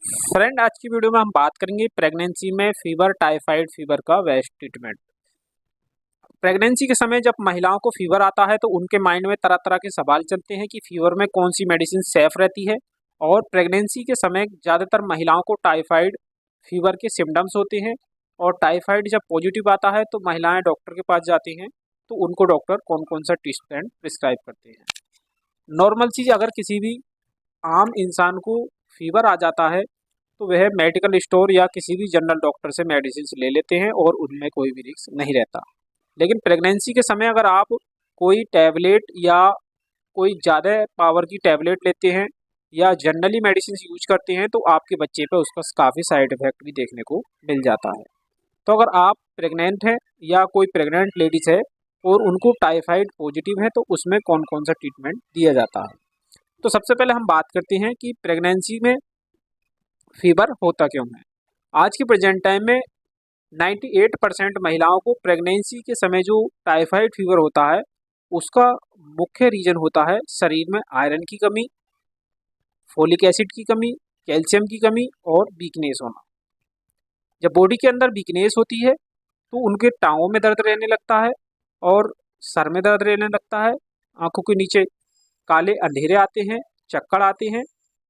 Friend, आज की video में हम बात करेंगे प्रेगनेंसी में फीवर, टाइफाइड फीवर का बेस्ट ट्रीटमेंट। प्रेगनेंसी के समय जब महिलाओं को फीवर आता है तो उनके माइंड में तरह तरह के सवाल चलते हैं कि फीवर में कौन सी मेडिसिन सेफ रहती है। और प्रेगनेंसी के समय ज़्यादातर महिलाओं को टाइफाइड फीवर के सिम्टम्स होते हैं। और टाइफाइड जब पॉजिटिव आता है तो महिलाएं डॉक्टर के पास जाती हैं, तो उनको डॉक्टर कौन कौन सा ट्रीटमेंट प्रिस्क्राइब करते हैं। नॉर्मल चीज़, अगर किसी भी आम इंसान को फीवर आ जाता है तो वह मेडिकल स्टोर या किसी भी जनरल डॉक्टर से मेडिसिन ले लेते हैं और उनमें कोई भी रिस्क नहीं रहता। लेकिन प्रेगनेंसी के समय अगर आप कोई टैबलेट या कोई ज़्यादा पावर की टैबलेट लेते हैं या जनरली मेडिसिन यूज करते हैं तो आपके बच्चे पर उसका काफ़ी साइड इफेक्ट भी देखने को मिल जाता है। तो अगर आप प्रेग्नेंट हैं या कोई प्रेग्नेंट लेडीज़ है और उनको टाइफाइड पॉजिटिव है तो उसमें कौन कौन सा ट्रीटमेंट दिया जाता है। तो सबसे पहले हम बात करते हैं कि प्रेगनेंसी में फीवर होता क्यों है। आज के प्रेजेंट टाइम में 98% महिलाओं को प्रेगनेंसी के समय जो टाइफाइड फीवर होता है उसका मुख्य रीजन होता है शरीर में आयरन की कमी, फोलिक एसिड की कमी, कैल्शियम की कमी और वीकनेस होना। जब बॉडी के अंदर वीकनेस होती है तो उनके टांगों में दर्द रहने लगता है और सर में दर्द रहने लगता है, आंखों के नीचे काले अंधेरे आते हैं, चक्कर आते हैं।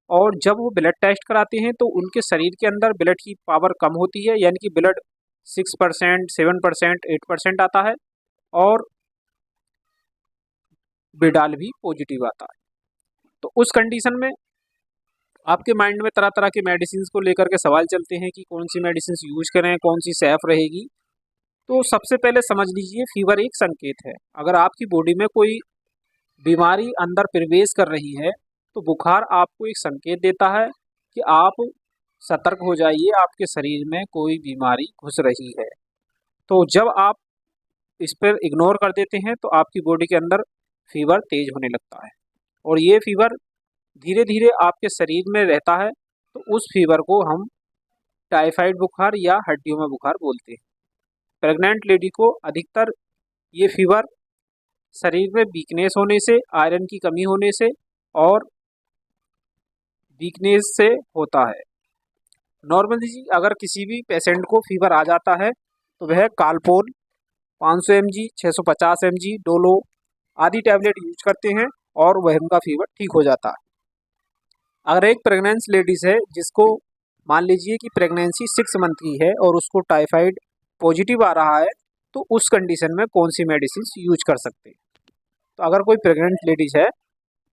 और जब वो ब्लड टेस्ट कराते हैं तो उनके शरीर के अंदर ब्लड की पावर कम होती है, यानी कि ब्लड 6%, 7%, 8% आता है और बिडाल भी पॉजिटिव आता है। तो उस कंडीशन में आपके माइंड में तरह तरह के मेडिसिन को लेकर के सवाल चलते हैं कि कौन सी मेडिसिन यूज करें, कौन सी सेफ रहेगी। तो सबसे पहले समझ लीजिए, फीवर एक संकेत है। अगर आपकी बॉडी में कोई बीमारी अंदर प्रवेश कर रही है तो बुखार आपको एक संकेत देता है कि आप सतर्क हो जाइए, आपके शरीर में कोई बीमारी घुस रही है। तो जब आप इस पर इग्नोर कर देते हैं तो आपकी बॉडी के अंदर फीवर तेज होने लगता है और ये फीवर धीरे धीरे आपके शरीर में रहता है। तो उस फीवर को हम टाइफाइड बुखार या हड्डियों में बुखार बोलते हैं। प्रेग्नेंट लेडी को अधिकतर ये फीवर शरीर में वीकनेस होने से, आयरन की कमी होने से और वीकनेस से होता है। नॉर्मली अगर किसी भी पेशेंट को फीवर आ जाता है तो वह कालपोल 500 mg, 650 mg, डोलो आदि टैबलेट यूज करते हैं और वह उनका फीवर ठीक हो जाता है। अगर एक प्रेग्नेंस लेडीज़ है जिसको मान लीजिए कि प्रेगनेंसी 6 मंथ की है और उसको टाइफाइड पॉजिटिव आ रहा है तो उस कंडीशन में कौन सी मेडिसिन यूज कर सकते हैं। तो अगर कोई प्रेग्नेंट लेडीज़ है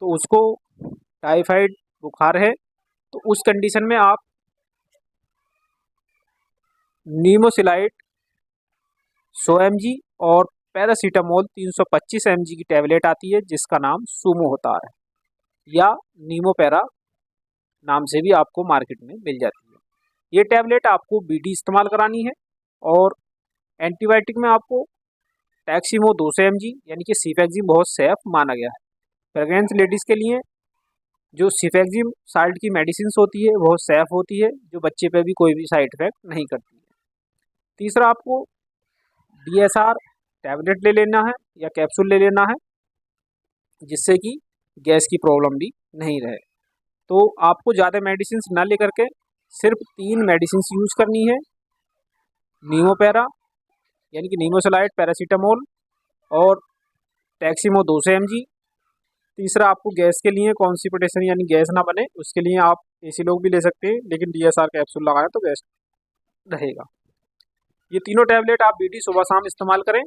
तो उसको टाइफाइड बुखार है तो उस कंडीशन में आप नीमोसिलाइट 100 mg और पैरासीटामोल 325 mg की टैबलेट आती है जिसका नाम सूमो होता है या नीमोपेरा नाम से भी आपको मार्केट में मिल जाती है। ये टैबलेट आपको बीडी इस्तेमाल करानी है। और एंटीबायोटिक में आपको टैक्सीमो 200 mg यानी कि सीफेक्जिम बहुत सेफ माना गया है। प्रेग्नेंट लेडीज़ के लिए जो सीफेक्जिम साल्ट की मेडिसिन होती है वो सेफ होती है, जो बच्चे पे भी कोई भी साइड इफेक्ट नहीं करती है। तीसरा, आपको DSR टैबलेट ले लेना है या कैप्सूल ले लेना है जिससे कि गैस की प्रॉब्लम भी नहीं रहे। तो आपको ज़्यादा मेडिसिन ना लेकर के सिर्फ 3 मेडिसिन यूज़ करनी है, नीमोपेरा यानी कि नीमोसलाइड, पैरासीटामोल और टैक्सीमो 200 mg। तीसरा, आपको गैस के लिए कॉन्स्टिपेशन यानी गैस ना बने उसके लिए आप एसी लोग भी ले सकते हैं, लेकिन DSR कैप्सूल लगाएं तो बेस्ट रहेगा। ये तीनों टैबलेट आप बीडी सुबह शाम इस्तेमाल करें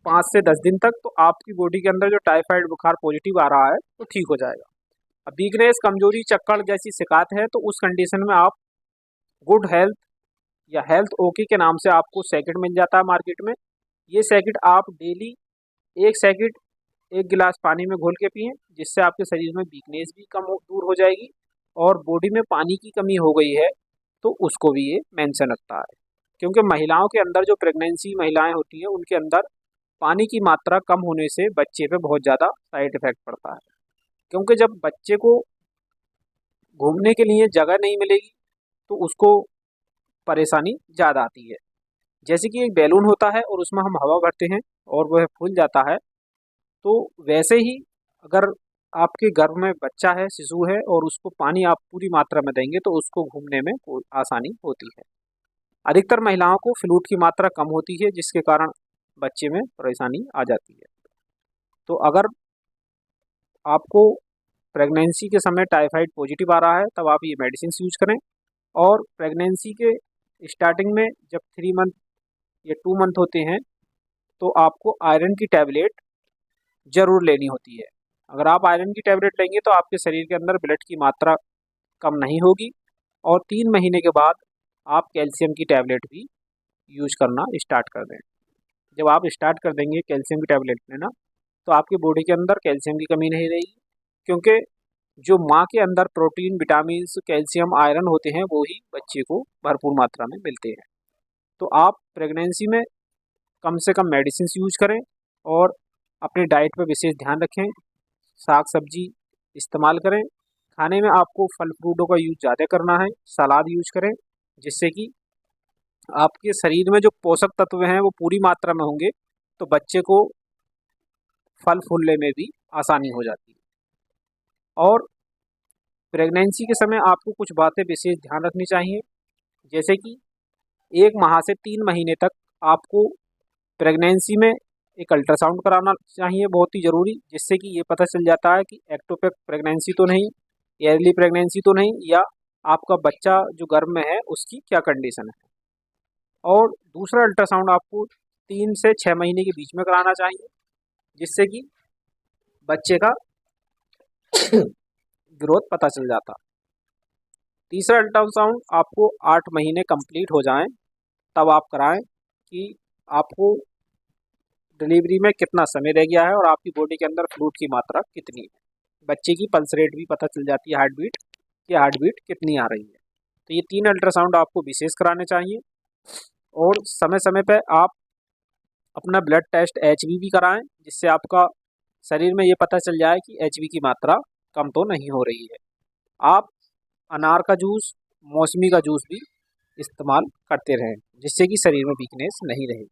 5 से 10 दिन तक, तो आपकी बॉडी के अंदर जो टाइफाइड बुखार पॉजिटिव आ रहा है तो ठीक हो जाएगा। अब वीकनेस, कमजोरी, चक्कर जैसी शिकायत है तो उस कंडीशन में आप गुड हेल्थ या हेल्थ ओके के नाम से आपको सैकेट मिल जाता है मार्केट में। ये सैकेट आप डेली 1 सैकेट 1 गिलास पानी में घोल के पिएं, जिससे आपके शरीर में वीकनेस भी दूर हो जाएगी और बॉडी में पानी की कमी हो गई है तो उसको भी ये मेंशन रखता है। क्योंकि महिलाओं के अंदर जो प्रेगनेंसी महिलाएं होती हैं उनके अंदर पानी की मात्रा कम होने से बच्चे पे बहुत ज़्यादा साइड इफेक्ट पड़ता है। क्योंकि जब बच्चे को घूमने के लिए जगह नहीं मिलेगी तो उसको परेशानी ज़्यादा आती है। जैसे कि एक बैलून होता है और उसमें हम हवा भरते हैं और वह फूल जाता है, तो वैसे ही अगर आपके गर्भ में बच्चा है, शिशु है और उसको पानी आप पूरी मात्रा में देंगे तो उसको घूमने में कोई आसानी होती है। अधिकतर महिलाओं को फ्लूइड की मात्रा कम होती है जिसके कारण बच्चे में परेशानी आ जाती है। तो अगर आपको प्रेगनेंसी के समय टाइफाइड पॉजिटिव आ रहा है तब आप ये मेडिसिन यूज करें। और प्रेगनेंसी के स्टार्टिंग में जब 3 मंथ या 2 मंथ होते हैं तो आपको आयरन की टैबलेट ज़रूर लेनी होती है। अगर आप आयरन की टैबलेट लेंगे तो आपके शरीर के अंदर ब्लड की मात्रा कम नहीं होगी। और 3 महीने के बाद आप कैल्शियम की टैबलेट भी यूज करना स्टार्ट कर दें। जब आप स्टार्ट कर देंगे कैल्शियम की टैबलेट लेना तो आपकी बॉडी के अंदर कैल्शियम की कमी नहीं रहेगी, क्योंकि जो माँ के अंदर प्रोटीन, विटामिन, कैल्शियम, आयरन होते हैं वो ही बच्चे को भरपूर मात्रा में मिलते हैं। तो आप प्रेगनेंसी में कम से कम मेडिसिन यूज करें और अपने डाइट पर विशेष ध्यान रखें। साग सब्जी इस्तेमाल करें। खाने में आपको फल फ्रूटों का यूज ज़्यादा करना है। सलाद यूज करें जिससे कि आपके शरीर में जो पोषक तत्व हैं वो पूरी मात्रा में होंगे तो बच्चे को फल फूलने में भी आसानी हो जाती है। और प्रेगनेंसी के समय आपको कुछ बातें विशेष ध्यान रखनी चाहिए, जैसे कि 1 माह से 3 महीने तक आपको प्रेगनेंसी में एक अल्ट्रासाउंड कराना चाहिए, बहुत ही ज़रूरी, जिससे कि ये पता चल जाता है कि एक्टोपिक प्रेगनेंसी तो नहीं, एयरली प्रेगनेंसी तो नहीं, या आपका बच्चा जो गर्भ में है उसकी क्या कंडीशन है। और दूसरा अल्ट्रासाउंड आपको 3 से 6 महीने के बीच में कराना चाहिए, जिससे कि बच्चे का ग्रोथ पता चल जाता। तीसरा अल्ट्रासाउंड आपको 8 महीने कंप्लीट हो जाएं तब आप कराएं कि आपको डिलीवरी में कितना समय रह गया है और आपकी बॉडी के अंदर फ्लूइड की मात्रा कितनी है। बच्चे की पल्स रेट भी पता चल जाती है, हार्ट बीट, कि हार्ट बीट कितनी आ रही है। तो ये 3 अल्ट्रासाउंड आपको विशेष कराने चाहिए। और समय समय पर आप अपना ब्लड टेस्ट HB कराएं, जिससे आपका शरीर में ये पता चल जाए कि HB की मात्रा कम तो नहीं हो रही है। आप अनार का जूस, मौसमी का जूस भी इस्तेमाल करते रहें, जिससे कि शरीर में वीकनेस नहीं रहे।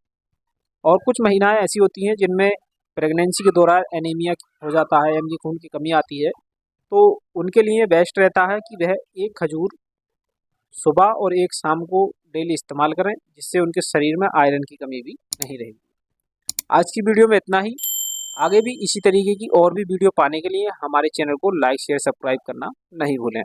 और कुछ महिलाएं ऐसी होती हैं जिनमें प्रेगनेंसी के दौरान एनीमिया हो जाता है, यानी खून की कमी आती है, तो उनके लिए बेस्ट रहता है कि वह 1 खजूर सुबह और 1 शाम को डेली इस्तेमाल करें, जिससे उनके शरीर में आयरन की कमी भी नहीं रहेगी। आज की वीडियो में इतना ही। आगे भी इसी तरीके की और भी वीडियो पाने के लिए हमारे चैनल को लाइक, शेयर, सब्सक्राइब करना नहीं भूलें।